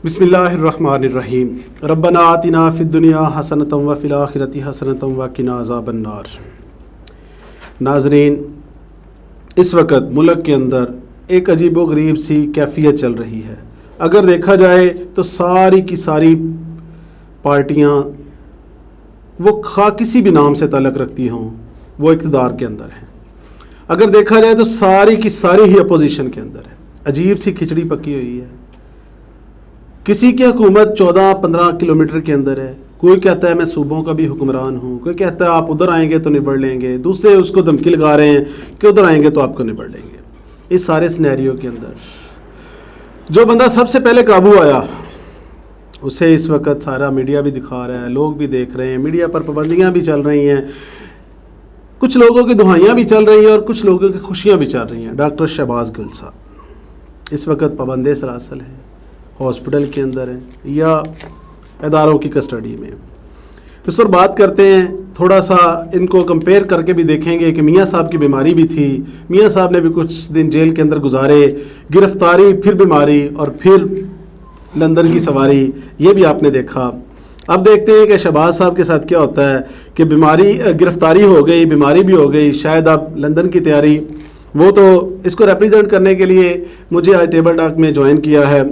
बिस्मिल्लाहिर्रहमानिर्रहीम। रब्बना आतिना फ़िद्दुनिया हसनतम व फ़िल आखिरति हसनतम व क़िना अज़ाबन्नार। नाज़रीन, इस वक्त मुल्क के अंदर एक अजीब व गरीब सी कैफियत चल रही है। अगर देखा जाए तो सारी की सारी पार्टियां वो खा किसी भी नाम से ताल्लुक़ रखती हों, वो इक़्तिदार के अंदर हैं। अगर देखा जाए तो सारी की सारी ही अपोजिशन के अंदर है। अजीब सी खिचड़ी पकी हुई है। किसी की हुकूमत 14-15 किलोमीटर के अंदर है। कोई कहता है मैं सूबों का भी हुक्मरान हूँ, कोई कहता है आप उधर आएंगे तो निबड़ लेंगे, दूसरे उसको धमकी लगा रहे हैं कि उधर आएंगे तो आपको निबड़ लेंगे। इस सारे सिनेरियो के अंदर जो बंदा सबसे पहले काबू आया उसे इस वक्त सारा मीडिया भी दिखा रहा है, लोग भी देख रहे हैं, मीडिया पर पाबंदियाँ भी चल रही हैं, कुछ लोगों की दुहाइयाँ भी चल रही हैं और कुछ लोगों की खुशियाँ भी चल रही हैं। डॉक्टर शहबाज गुल साहब इस वक्त पाबंद सलासल हैं, हॉस्पिटल के अंदर हैं या इदारों की कस्टडी में। इस पर बात करते हैं, थोड़ा सा इनको कंपेयर करके भी देखेंगे कि मियाँ साहब की बीमारी भी थी, मियाँ साहब ने भी कुछ दिन जेल के अंदर गुजारे, गिरफ्तारी, फिर बीमारी और फिर लंदन की सवारी, ये भी आपने देखा। अब देखते हैं कि शहबाज साहब के साथ क्या होता है कि बीमारी, गिरफ्तारी हो गई, बीमारी भी हो गई, शायद अब लंदन की तैयारी। वो तो इसको रिप्रेजेंट करने के लिए मुझे आज टेबल टॉक में ज्वाइन किया है।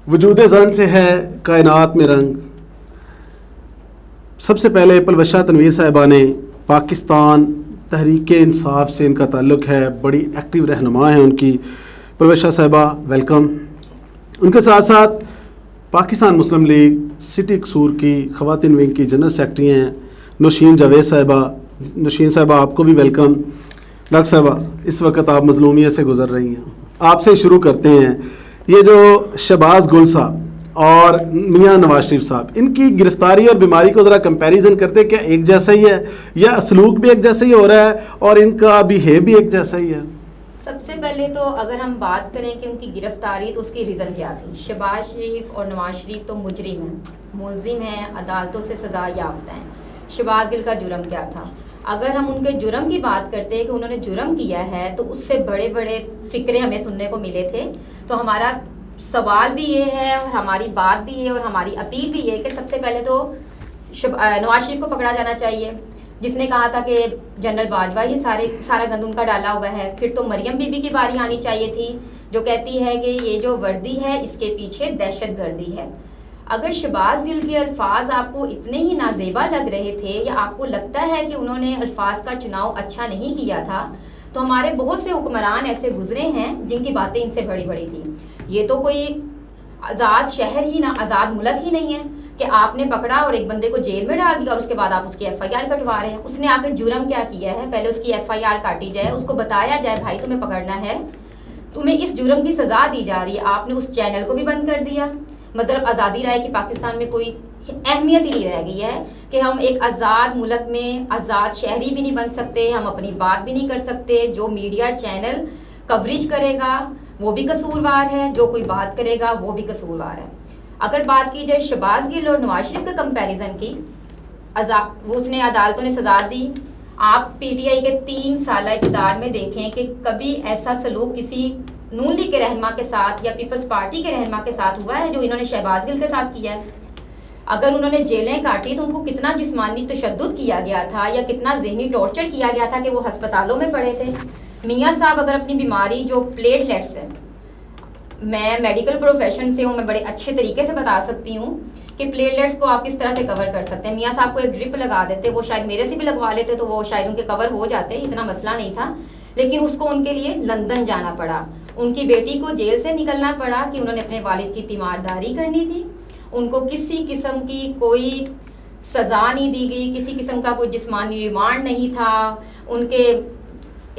वजूद ज़ान से है कायनात में रंग। सबसे पहले पलवशा तनवीर साहिबा ने, पाकिस्तान तहरीक इंसाफ से इनका ताल्लुक़ है, बड़ी एक्टिव रहनुमा है उनकी। पलवशा साहिबा वेलकम। उनके साथ साथ पाकिस्तान मुस्लिम लीग सिटी कसूर की ख़वातीन विंग की जनरल सेक्रेटरी हैं नौशीन जावेद साहिबा। नौशीन साहिबा आपको भी वेलकम। डॉक्टर साहिबा, इस वक्त आप मज़लूमियत से गुज़र रही हैं, आपसे शुरू करते हैं। ये जो शहबाज गुल साहब और मियाँ नवाज शरीफ साहब, इनकी गिरफ्तारी और बीमारी को ज़रा कंपैरिजन करते, क्या एक जैसा ही है या सलूक भी एक जैसा ही हो रहा है और इनका बिहेव भी एक जैसा ही है? सबसे पहले तो अगर हम बात करें कि उनकी गिरफ्तारी, तो उसकी रीज़न क्या थी। शहबाज शरीफ और नवाज शरीफ तो मुजरिम हैं, मुलजिम हैं, अदालतों से सज़ा याफ्ता हैं। शहबाज गिल का जुर्म क्या था? अगर हम उनके जुर्म की बात करते हैं कि उन्होंने जुर्म किया है, तो उससे बड़े बड़े फ़िक्रे हमें सुनने को मिले थे। तो हमारा सवाल भी ये है और हमारी बात भी ये और हमारी अपील भी ये कि सबसे पहले तो नवाज शरीफ को पकड़ा जाना चाहिए, जिसने कहा था कि जनरल बाजवा ही सारा गंद उनका डाला हुआ है। फिर तो मरियम बीबी की बारी आनी चाहिए थी, जो कहती है कि ये जो वर्दी है इसके पीछे दहशतगर्दी है। अगर शहबाज गिल के अल्फाज आपको इतने ही नाजेबा लग रहे थे या आपको लगता है कि उन्होंने अल्फाज का चुनाव अच्छा नहीं किया था, तो हमारे बहुत से हुक्मरान ऐसे गुजरे हैं जिनकी बातें इनसे बड़ी बड़ी थी। ये तो कोई आज़ाद शहर ही ना, आज़ाद मुल्क ही नहीं है कि आपने पकड़ा और एक बंदे को जेल में डाल दिया और उसके बाद आप उसकी FIR कटवा रहे हैं। उसने आखिर जुर्म क्या किया है? पहले उसकी FIR काटी जाए, उसको बताया जाए भाई तुम्हें पकड़ना है, तुम्हें इस जुर्म की सज़ा दी जा रही है। आपने उस चैनल को भी बंद कर दिया। मतलब आज़ादी राय की पाकिस्तान में कोई अहमियत ही नहीं रह गई है कि हम एक आज़ाद मुल्क में आज़ाद शहरी भी नहीं बन सकते, हम अपनी बात भी नहीं कर सकते। जो मीडिया चैनल कवरेज करेगा वो भी कसूरवार है, जो कोई बात करेगा वो भी कसूरवार है। अगर बात की जाए शहबाज गिल और नवाज शरीफ के कंपैरिजन की, उसने अदालतों ने सजा दी। आप PTI के 3 साल इक़्तिदार में देखें कि कभी ऐसा सलूक किसी नून लीग के रहनुमा के साथ या पीपल्स पार्टी के रहनुमा के साथ हुआ है जो इन्होंने शहबाज गिल के साथ किया है? अगर उन्होंने जेलें काटी तो उनको कितना जिस्मानी तशद्दुद किया गया था या कितना जहनी टॉर्चर किया गया था कि वो अस्पतालों में पड़े थे। मियाँ साहब अगर अपनी बीमारी जो प्लेटलेट्स है, मैं मेडिकल प्रोफेशन से हूँ, मैं बड़े अच्छे तरीके से बता सकती हूँ कि प्लेटलेट्स को आप किस तरह से कवर कर सकते हैं। मियाँ साहब को एक ड्रिप लगा देते, वो शायद मेरे से भी लगवा लेते तो वो शायद उनके कवर हो जाते, इतना मसला नहीं था। लेकिन उसको उनके लिए लंदन जाना पड़ा, उनकी बेटी को जेल से निकलना पड़ा कि उन्होंने अपने वालिद की तीमारदारी करनी थी। उनको किसी किस्म की कोई सज़ा नहीं दी गई, किसी किस्म का कोई जिस्मानी रिमांड नहीं था। उनके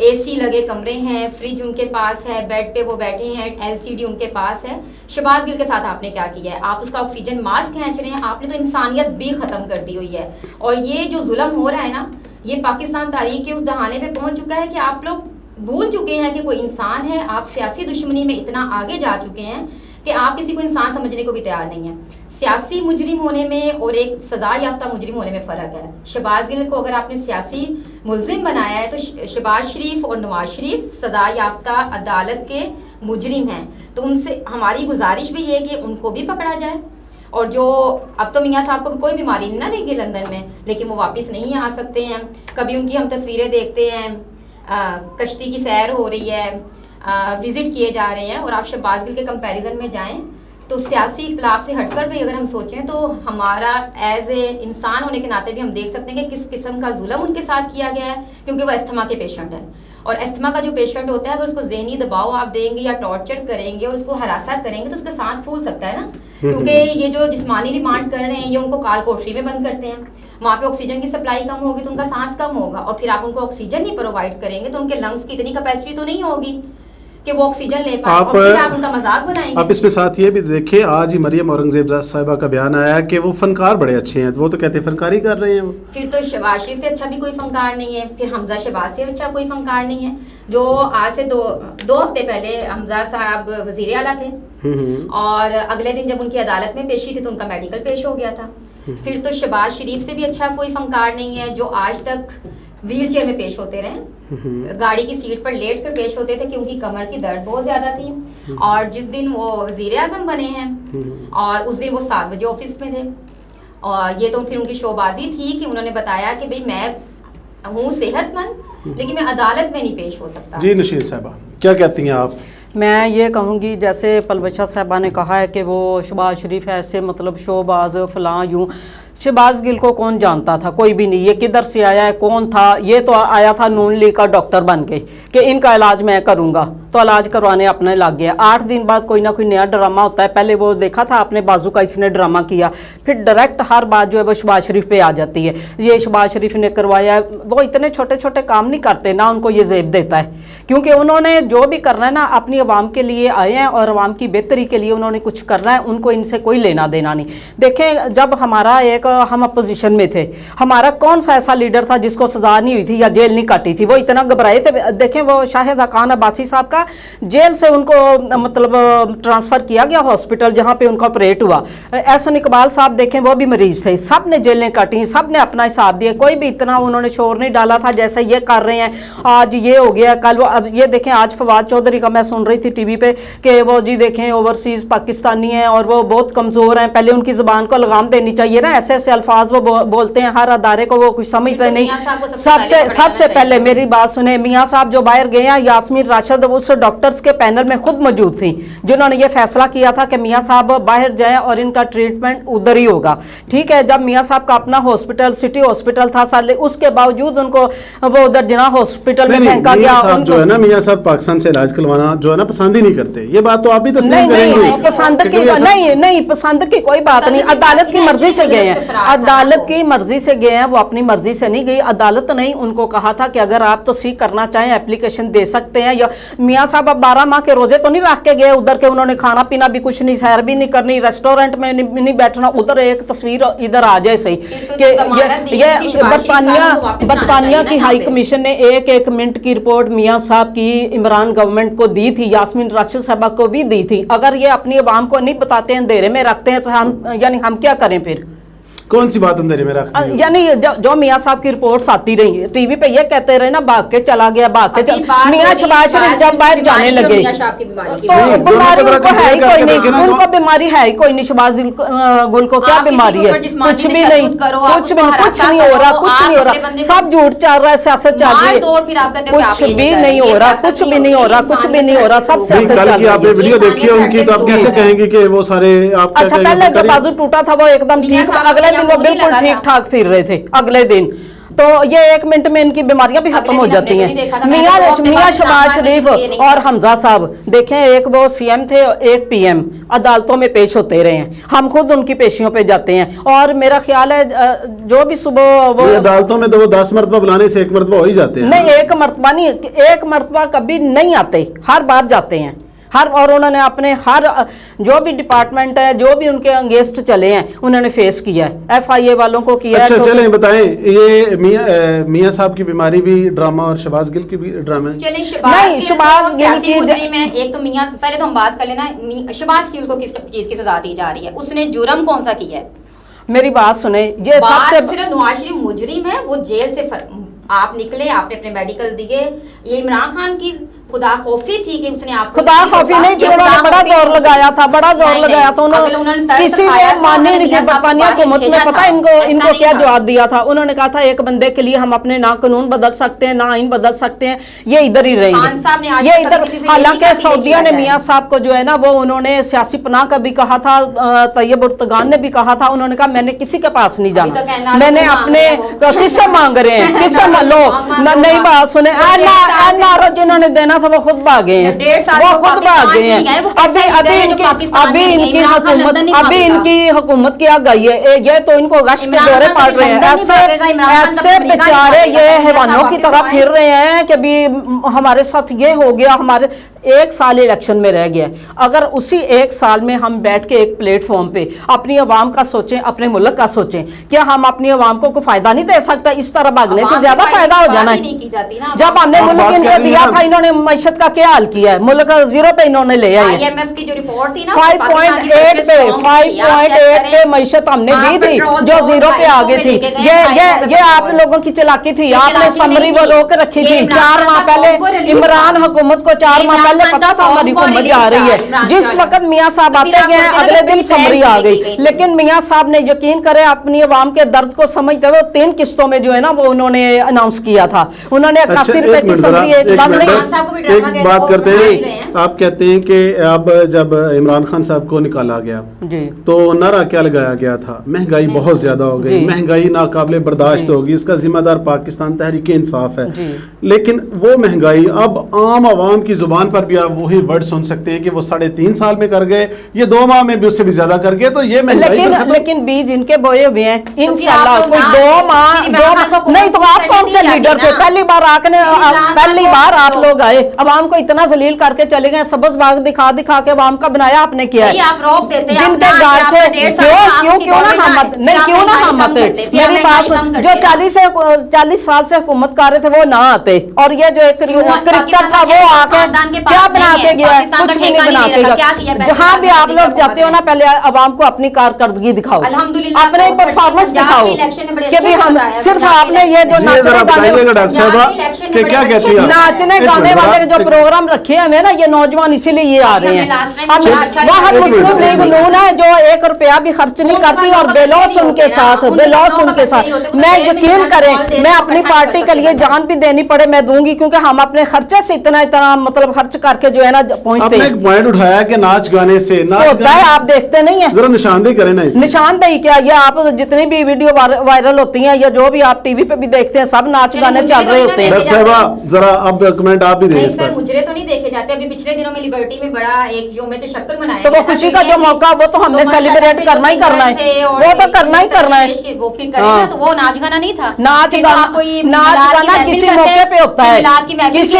AC लगे कमरे हैं, फ्रिज उनके पास है, बेड पे वो बैठे हैं, LCD उनके पास है। शहबाज गिल के साथ आपने क्या किया है? आप उसका ऑक्सीजन मास्क खींच रहे हैं, आपने तो इंसानियत भी ख़त्म कर दी हुई है। और ये जो जुल्म हो रहा है ना, ये पाकिस्तान तारीख के उस दहाने पे पहुंच चुका है कि आप लोग भूल चुके हैं कि कोई इंसान है। आप सियासी दुश्मनी में इतना आगे जा चुके हैं कि आप किसी को इंसान समझने को भी तैयार नहीं है। सियासी मुजरिम होने में और एक सजा याफ्ता मुजरिम होने में फ़र्क है। शहबाज गिल को अगर आपने सियासी मुलजिम बनाया है तो शहबाज शरीफ और नवाज शरीफ सजा याफ्ता अदालत के मुजरिम हैं, तो उनसे हमारी गुजारिश भी ये है कि उनको भी पकड़ा जाए। और जो अब तो मियाँ साहब को भी कोई बीमारी नहीं ना लगी लंदन में, लेकिन वो वापस नहीं आ सकते हैं। कभी उनकी हम तस्वीरें देखते हैं, कश्ती की सैर हो रही है, विजिट किए जा रहे हैं। और आप शहबाज गिल के कंपैरिजन में जाएं तो सियासी इख्तलाफ से हटकर भी अगर हम सोचें तो हमारा एज ए इंसान होने के नाते भी हम देख सकते हैं कि किस किस्म का जुल्म उनके साथ किया गया है, क्योंकि वो अस्थमा के पेशेंट हैं। और अस्थमा का जो पेशेंट होता है, अगर उसको जहनी दबाव आप देंगे या टॉर्चर करेंगे और उसको हरासा करेंगे तो उसका सांस फूल सकता है ना, क्योंकि ये जो जिस्मानी रिमांड कर रहे हैं ये उनको काल कोठरी में बंद करते हैं। वहाँ पे ऑक्सीजन की सप्लाई कम होगी तो उनका सांस कम होगा, और फिर आप उनको ऑक्सीजन नहीं प्रोवाइड करेंगे तो उनके लंग्स की इतनी कैपेसिटी तो नहीं होगी कि वो ऑक्सीजन ले पाए, और फिर आप उनका मजाक बनाएंगे। आप इसमें साथ ये भी देखिए, आज ही मरियम औरंगजेब साहिबा का बयान आया कि वो फनकार बड़े अच्छे हैं, वो तो कहते हैं फनकारी कर रहे हैं वो। फिर तो शहबाज शरीफ से अच्छा भी कोई फनकार नहीं है, फिर हमजा शहबाज से अच्छा कोई फनकार नहीं है। जो आज से दो हफ्ते पहले हमजा साहब वजीर आला थे, और अगले दिन जब उनकी अदालत में पेशी थी तो उनका मेडिकल पेश हो गया था। फिर तो शहबाज शरीफ से भी अच्छा कोई फनकार नहीं है, जो आज तक व्हील चेयर में पेश होते रहे, गाड़ी की सीट पर लेट कर पेश होते थे कि उनकी कमर की दर्द बहुत ज्यादा थी। और जिस दिन वो वजीर आजम बने हैं और उस दिन वो 7 बजे ऑफिस में थे, और ये तो फिर उनकी शोबाजी थी कि उन्होंने बताया कि भाई मैं हूँ सेहतमंद लेकिन मैं अदालत में नहीं पेश हो सकता। जी नशीर साहबा क्या कहती हैं आप? मैं ये कहूँगी, जैसे पलवशा साहबा ने कहा है कि वो शहबाज शरीफ ऐसे मतलब शोबाज फलां यूँ, शहबाज गिल को कौन जानता था? कोई भी नहीं। ये किधर से आया है, कौन था? ये तो आया था नून लीग का डॉक्टर बन के कि इनका इलाज मैं करूंगा, तो इलाज करवाने अपने लग गया। 8 दिन बाद कोई ना कोई नया ड्रामा होता है। पहले वो देखा था अपने बाजू का इसने ड्रामा किया, फिर डायरेक्ट हर बात जो है वो शहबाज शरीफ पे आ जाती है, ये शहबाज शरीफ ने करवाया है। वो इतने छोटे छोटे काम नहीं करते ना, उनको ये जेब देता है, क्योंकि उन्होंने जो भी करना है ना अपनी आवाम के लिए आए हैं और आवाम की बेहतरी के लिए उन्होंने कुछ करना है, उनको इनसे कोई लेना देना नहीं। देखें, जब हमारा हम अपोजिशन में थे, हमारा कौन सा ऐसा लीडर था जिसको सजा नहीं हुई थी या जेल नहीं काटी थी? वो इतना घबराए थे। देखें, वो शाहिद खान अब्बासी साहब का जेल से उनको मतलब ट्रांसफर किया गया हॉस्पिटल जहां पे उनका ऑपरेट हुआ। एहसन इकबाल साहब देखें, वो भी मरीज थे, सब ने जेलें काटी, सब ने अपना हिसाब दिया, कोई भी इतना उन्होंने शोर नहीं डाला था जैसे ये कर रहे हैं। आज ये हो गया, कल वो, अब ये देखें आज फवाद चौधरी का मैं सुन रही थी टीवी पे कि वो जी देखें ओवरसीज पाकिस्तानी हैं और वो बहुत कमजोर हैं, पहले उनकी जुबान को लगाम देनी चाहिए ना। ऐसे ऐसे अल्फाज वो बोलते हैं, हर अदारे को वो कुछ समझते नहीं। सबसे पहले मेरी बात सुने, मियाँ साहब जो बाहर गए हैं, यास्मीन राशिद उस डॉक्टर्स के पैनल में खुद मौजूद थी जिन्होंने ये फैसला किया था कि मियाँ साहब बाहर जाएं और इनका ट्रीटमेंट उधर ही होगा। ठीक है, जब मियाँ साहब का अपना हॉस्पिटल सिटी हॉस्पिटल था साले, उसके बावजूद उनको वो उधर जिना हॉस्पिटल में फेंका गया। जो है ना, मियाँ साहब पाकिस्तान से इलाज करवाना जो है ना पसंद ही नहीं करते, ये बात तो आप भी तस्लीम करेंगे। पसंद की नहीं, पसंद की कोई बात नहीं, अदालत की मर्जी से गए हैं, अदालत की मर्जी से गए हैं, वो अपनी मर्जी से नहीं गई। अदालत ने उनको कहा था कि अगर आप तो सीख करना चाहें एप्लीकेशन दे सकते हैं। या मियाँ साहब अब 12 माह के रोजे तो नहीं रख के गए उधर के, उन्होंने खाना पीना भी कुछ नहीं, सैर भी नहीं करनी, रेस्टोरेंट में नहीं बैठना, उधर एक तस्वीर इधर आ जाए सही कि ये बरतानिया की हाई कमीशन ने एक मिनट की रिपोर्ट मियाँ साहब की इमरान गवर्नमेंट को दी थी, यास्मीन राशिद साहबा को भी दी थी। अगर ये अपनी आवाम को नहीं बताते हैं, अंधेरे में रखते हैं, तो हम क्या करें फिर? कौन सी बात अंधेरे में रखती है? यानी जो मियाँ साहब की रिपोर्ट्स आती रही टीवी पे, ये कहते रहे ना भाग के चला गया, भाग के मियाँ शहबाज शरीफ जब बाहर जाने लगे तो बीमारी उनको है ही कोई नहीं, उनको बीमारी है ही कोई नहीं। शहबाज गुल को क्या बीमारी है? कुछ भी नहीं, कुछ नहीं हो रहा, कुछ नहीं हो रहा, सब झूठ चल रहा है, सियासत चल रही है, कुछ भी नहीं हो रहा, कुछ भी नहीं हो रहा, कुछ भी नहीं हो रहा, सब सियासत चल रही है। आपने वीडियो देखी है उनकी, तो आप कैसे कहेंगे कि वो सारे आप? अच्छा, पहले जो बाजू टूटा था वो एकदम ठीक था, अगले दिन वो बिल्कुल ठीक ठाक फिर रहे थे अगले दिन, तो ये 1 मिनट में इनकी बीमारियां भी खत्म हो जाती हैं। मियाँ शहबाज शरीफ और हमजा साहब देखें, एक वो सीएम थे, एक पीएम, अदालतों में पेश होते रहे हैं, हम खुद उनकी पेशियों पे जाते हैं। और मेरा ख्याल है जो भी सुबह वो अदालतों में तो वो 10 मरतबा बुलाने से 1 मरतबा हो ही जाते हैं। नहीं, 1 मरतबा नहीं, 1 मरतबा कभी नहीं आते, हर बार जाते हैं हर। और उन्होंने अपने हर जो भी डिपार्टमेंट है, जो भी उनके अंगेस्ट चले हैं, उन्होंने फेस किया है, FIA वालों को किया अच्छा, है। तो चलें बताएं, ये मियाँ साहब की बीमारी भी ड्रामा और शहबाज गिल की भी ड्रामा है? नहीं, शहबाज गिल की एक तो मियाँ, पहले तो हम बात कर लेना, शहबाज गिल को किस चीज की सजा दी जा रही है? उसने जुर्म कौन सा किया है? मेरी बात सुने, ये सबसे सिर्फ नवाज शरीफ मुजरिम है, वो जेल से आप निकले, आपने अपने मेडिकल दिए, ये इमरान खान की खुदा खौफी थी कि उसने आपको खुदा खौफी नहीं थी, उन्होंने बड़ा जोर लगाया था, बड़ा जोर लगाया था उन्होंने, किसी ने मानी नहीं थी। बरतानिया हुकूमत ने पता इनको क्या जवाब दिया था? उन्होंने कहा था एक बंदे के लिए हम अपने ना कानून बदल सकते हैं, ना आइन बदल सकते हैं, ये इधर ही रहेंगे, ये इधर। हालांकि सऊदिया ने मियां साहब को जो है ना वो उन्होंने सियासी पनाह का भी कहा था, तैयब उर्तगान ने भी कहा था, उन्होंने कहा मैंने किसी के पास नहीं जाना, मैंने अपने किससे मांग रहे हैं, किससे लो नई बात सुने, जिन्होंने देना था वो खुद भागे हैं, वो खुद भागे हैं। अभी इनकी हुकूमत की आ गई है, ये तो इनको गश्त के दौरे पड़ रहे हैं, ऐसे बेचारे ये हैवानों की तरह फिर रहे हैं कि अभी हमारे साथ ये हो गया, हमारे 1 साल इलेक्शन में रह गया। अगर उसी 1 साल में हम बैठ के एक प्लेटफॉर्म पे अपनी आवाम का सोचें, अपने मुल्क का सोचें, क्या हम अपनी आवाम को कोई फायदा नहीं दे सकता? इस तरह भागने से ज्यादा फायदा हो जाना है। जब हमने मुल्क इनको दिया था, इन्होंने मईशत का क्या हाल किया है? मुल्क 0 पे इन्होंने ले आई, IMF की जो रिपोर्ट थी ना 5.8 पे मईशत हमने दी थी जो 0 पे आ गई थी। ये आप लोगों की चालाकी थी, आपने समरी वो रोक रखी थी। 4 माह पहले इमरान हुकूमत को 4 माह पहले पता था हमारी हुकूमत जा रही है। जिस वक्त मियां साहब आते गए अगले दिन समरी आ गई, लेकिन मियां साहब ने यकीन करे अपनी आवाम के दर्द को समझते हुए 3 किस्तों में जो है ना वो उन्होंने अनाउंस किया था। उन्होंने 81 रुपए की समरी एक बात करते हैं, आप कहते हैं कि अब जब इमरान खान साहब को निकाला गया तो नारा क्या लगाया गया था? महंगाई बहुत ज्यादा हो गई, महंगाई नाकाबिले बर्दाश्त होगी, इसका जिम्मेदार पाकिस्तान तहरीक इंसाफ है। लेकिन वो महंगाई अब आम आवाम की जुबान पर भी आप वही वर्ड सुन सकते हैं कि वो 3.5 साल में कर गए, ये 2 माह में भी उससे भी ज्यादा कर गए। तो ये महंगाई लेकिन बीज इनके बोए हुए हैं, इंशाल्लाह कोई 2 माह नहीं। तो आप कौन से लीडर थे? पहली बार आप लोग आए, अवाम को इतना जलील करके चले गए, सब्ज बाग दिखा दिखा के अवाम का बनाया आपने किया है। आप रोक देते हैं, जिनके गार्ड थे क्यों ना हम आते? मेरी बात सुन, जो 40 साल से हुकूमत कर रहे थे वो ना आते, और ये जो एक क्रिकेटर था वो आके क्या बना के गया? कुछ भी नहीं बना के गया। जहाँ भी आप लोग जाते हो ना, पहले अवाम को अपनी कारकर्दगी दिखाओ, अपने परफॉर्मेंस दिखाओ कि भी हम सिर्फ आपने ये जो नाचने गाने वाले जो प्रोग्राम रखे हैं ना, ये नौजवान इसीलिए ये आ रहे हैं। वहाँ मुस्लिम लीग नून है जो 1 रुपया भी खर्च नहीं करती, और बेलौस उनके साथ मैं यकीन करें, मैं अपनी पार्टी के लिए जान भी देनी पड़े मैं दूंगी, क्योंकि हम अपने खर्चे से इतना मतलब खर्च करके जो है ना पहुंचते हैं। एक पॉइंट उठाया कि नाच गाने से होता है, आप देखते नहीं है? जरा निशानदेही करें ना। निशानदेही क्या, ये आप जितनी भी वीडियो वायरल होती हैं या जो भी आप टीवी पे भी देखते हैं, सब नाच गाने चल रहे होते हैं। जरा अब कमेंट आप भी दें इस पर। मुजरे तो नहीं देखे जाते। अभी पिछले दिनों में लिबर्टी में बड़ा एक यौम तशक्कुर मनाया, तो वो खुशी का जो मौका वो तो हमने सेलिब्रेट करना ही करना है, वो तो करना ही करना है। वो फिर करें ना, तो वो नाच गाना नहीं था। नाच गाना किसी मौके पे होता है, किसी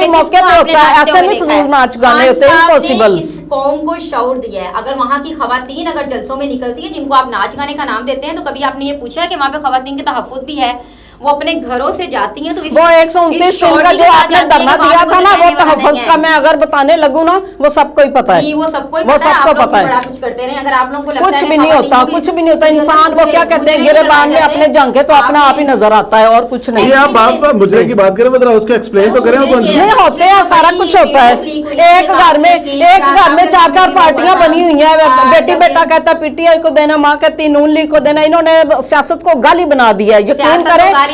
मौके पे होता है, ऐसे नहीं फजूल नाच गाने होते हैं। इम्पॉसिबल। कौम को शऊर दिया है। अगर वहाँ की खवातीन अगर जलसों में निकलती है जिनको आप नाच गाने का नाम देते हैं, तो कभी आपने ये पूछा है कि वहाँ पे खवातीन के तहफ्फुज़ भी है? वो अपने घरों से जाती हैं, तो वो 129 दिन का जो आपने धरना दिया था ना, वो तहफ़्फ़ुज़ का मैं अगर बताने लगूं ना, वो सबको ही पता है, वो सबको पता है। कुछ करते रहे, अगर आप लोगों को लगता है कुछ भी नहीं होता, कुछ भी नहीं होता। इंसान को क्या कहते हैं, गिरेबान में अपने जंगे तो अपना आप ही नजर आता है और कुछ नहीं। आप मुजरे की बात करें, मतलब उसको एक्सप्लेन तो करें। नहीं होते हैं, सारा कुछ होता है। एक घर में 4 पार्टियां बनी हुई है। बेटी बेटा कहता PTI को देना, माँ कहती नून लीग को देना। इन्होंने सियासत को गाली बना दिया है। यकीन करें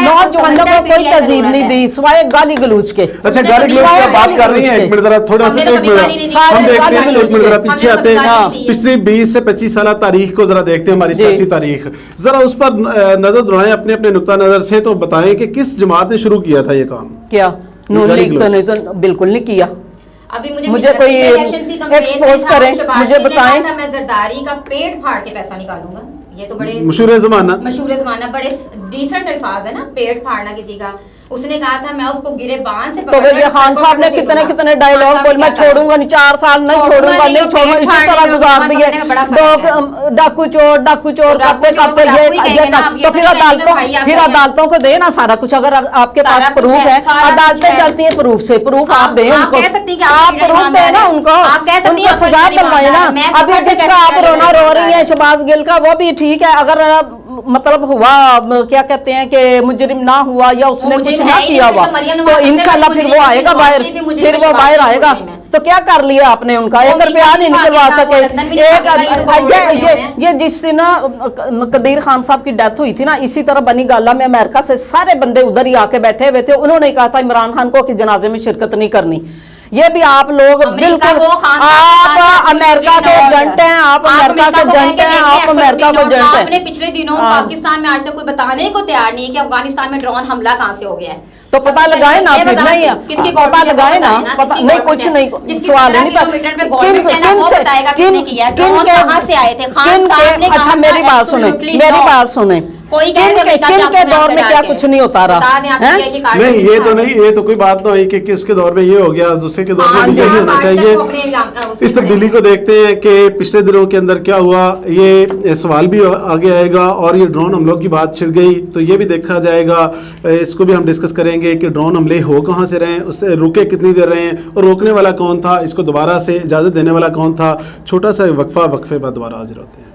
नौजवानों को कोई तहजीब नहीं दी सिवाय गाली गलूच के। अच्छा, गाली गलूच की बात कर रही हैं, एक मिनट जरा थोड़ा सा हम देखते हैं, एक मिनट जरा पीछे आते हैं। पिछली 20 से 25 साल तारीख को जरा देखते हैं, हमारी सियासी तारीख, जरा उस पर नजर दौड़ाएं अपने अपने नुक्ता नजर से। तो बताएं कि किस जमात ने शुरू किया था ये काम? क्या नून लीग तो नहीं, तो बिल्कुल नहीं किया। अभी मुझे कोई एक्सपोज करें, मुझे बताएं। मैं जरदारी का पेट फाड़ के पैसा निकालूंगा। ये तो बड़े मशहूर जमाना, बड़े डिसेंट अल्फाज है ना, पेट फाड़ना किसी का। उसने कहा था मैं उसको गिरे बांध से तो ये खान साहब ने कितने डायलॉग बोल, मैं छोड़ूंगा नहीं, 4 साल नहीं छोड़ूंगा, इसी तरह गुजार दिए। डाकू चोर करते ये तो फिर अदालतों को दे ना सारा कुछ। अगर आपके पास प्रूफ है, अदालतें चलती है प्रूफ से, प्रूफ आप दें उनको, आप प्रूफ दें ना उनको, उनको सजा दिलवाए ना। अभी जिसका आप रोना रो रही है शहबाज गिल का, वो भी ठीक है। अगर मतलब हुआ, क्या कहते हैं कि मुजरिम ना हुआ या उसने कुछ मुजरिम ना है ही किया नहीं, हुआ, फिर तो मरियम तो नवाज इंशाल्लाह मुजरिम फिर वो है, आएगा नवाज बाहर, शरीफ भी मुजरिम फिर है, वो शहबाज बाहर भी आएगा। मुजरिम है। तो क्या कर लिया आपने उनका, वो एक भी रुपया नहीं भागेगा, निकलवा वो सके। लंदन भी नहीं भागेगा, ये तो बहुत बड़े बने हुए हैं। ये जिस दिन कदीर खान साहब की डेथ हुई थी ना, इसी तरह बनी गाला में अमेरिका से सारे बंदे उधर ही आके बैठे हुए थे, उन्होंने कहा था इमरान खान को कि जनाजे में शिरकत नहीं करनी। ये भी आप लोग अमेरिका बिल्कुल, को खान आप साहब अमेरिका के एजेंट हैं, आप अमेरिका के एजेंट हैं, आप अमेरिका के एजेंट हैं। आपने पिछले दिनों हाँ। पाकिस्तान में आज तक कोई बताने को तैयार नहीं है कि अफगानिस्तान में ड्रोन हमला कहां से हो गया है। तो पता लगाए ना, ये फिर बताएं, नहीं किसकी पता गवर्नमेंट है, लगाए ना, बताएं पता किसकी नहीं, गवर्नमेंट कुछ है। नहीं, जिसकी सवाल 17 नहीं पता किलोमीटर पे गवर्नमेंट है ना, वो बताएगा किसने किया है, ड्रोन कहां से आए थे। खान साहब ने अच्छा कहा मेरी था, बात सुने, absolutely मेरी no। बात सुने, कोई कहे कि अमेरिका किन के आपको दौर में यहाँ क्या पे कुछ नहीं होता बता रहा दें आप हैं? ये कार्ड नहीं, ये तो दिखा नहीं, ये तो कोई बात ना हुई कि किसके दौर में ये हो गया, दूसरे के दौर में हाँ, भी यही जहाँ होना आज तक चाहिए। वो अपने इस तब्दीली को देखते हैं कि पिछले दिनों के अंदर क्या हुआ, ये सवाल भी आगे आएगा, और ये ड्रोन हमलों की बात छिड़ गई तो ये भी देखा जाएगा, इसको भी हम डिस्कस करेंगे कि ड्रोन हमले हो कहाँ से रहे हैं, उससे रुके कितनी देर रहे हैं, और रोकने वाला कौन था, इसको दोबारा से इजाज़त देने वाला कौन था। छोटा सा वक्फे बाद दोबारा हाजिर होते हैं।